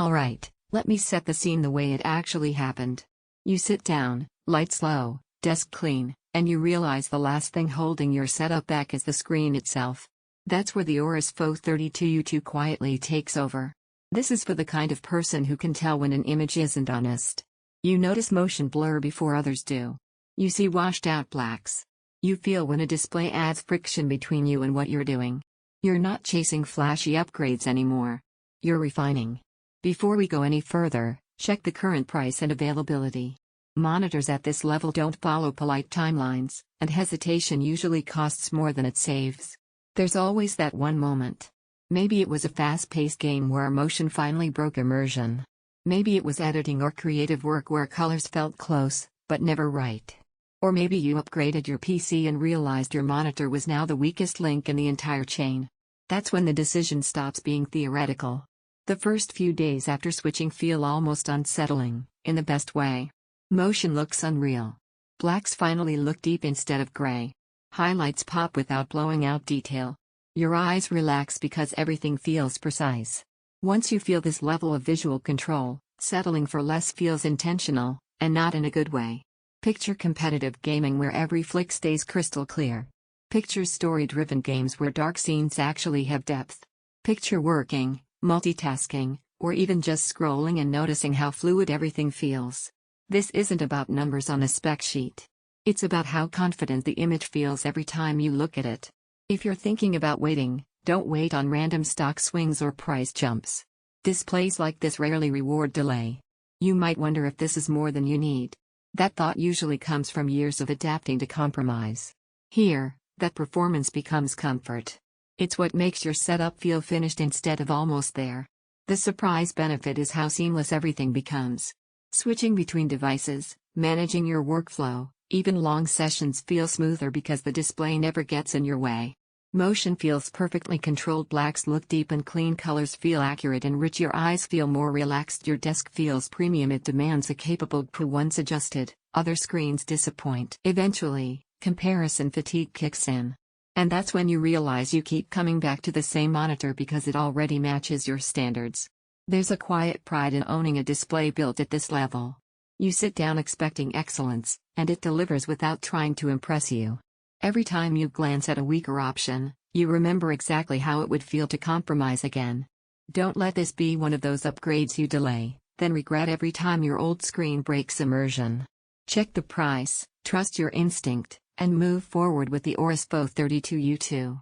Alright, let me set the scene the way it actually happened. You sit down, lights low, desk clean, and you realize the last thing holding your setup back is the screen itself. That's where the AORUS FO32U2 quietly takes over. This is for the kind of person who can tell when an image isn't honest. You notice motion blur before others do. You see washed out blacks. You feel when a display adds friction between you and what you're doing. You're not chasing flashy upgrades anymore. You're refining. Before we go any further, check the current price and availability. Monitors at this level don't follow polite timelines, and hesitation usually costs more than it saves. There's always that one moment. Maybe it was a fast-paced game where emotion finally broke immersion. Maybe it was editing or creative work where colors felt close, but never right. Or maybe you upgraded your PC and realized your monitor was now the weakest link in the entire chain. That's when the decision stops being theoretical. The first few days after switching feel almost unsettling, in the best way. Motion looks unreal. Blacks finally look deep instead of gray. Highlights pop without blowing out detail. Your eyes relax because everything feels precise. Once you feel this level of visual control, settling for less feels intentional, and not in a good way. Picture competitive gaming where every flick stays crystal clear. Picture story-driven games where dark scenes actually have depth. Picture working, multitasking, or even just scrolling and noticing how fluid everything feels. This isn't about numbers on a spec sheet. It's about how confident the image feels every time you look at it. If you're thinking about waiting, don't wait on random stock swings or price jumps. Displays like this rarely reward delay. You might wonder if this is more than you need. That thought usually comes from years of adapting to compromise. Here, that performance becomes comfort. It's what makes your setup feel finished instead of almost there. The surprise benefit is how seamless everything becomes. Switching between devices, managing your workflow, even long sessions feel smoother because the display never gets in your way. Motion feels perfectly controlled, blacks look deep and clean, colors feel accurate and rich, your eyes feel more relaxed, your desk feels premium, it demands a capable crew once adjusted, other screens disappoint. Eventually, comparison fatigue kicks in. And that's when you realize you keep coming back to the same monitor because it already matches your standards. There's a quiet pride in owning a display built at this level. You sit down expecting excellence, and it delivers without trying to impress you. Every time you glance at a weaker option, you remember exactly how it would feel to compromise again. Don't let this be one of those upgrades you delay, then regret every time your old screen breaks immersion. Check the price, trust your instinct, and move forward with the AORUS FO32U2.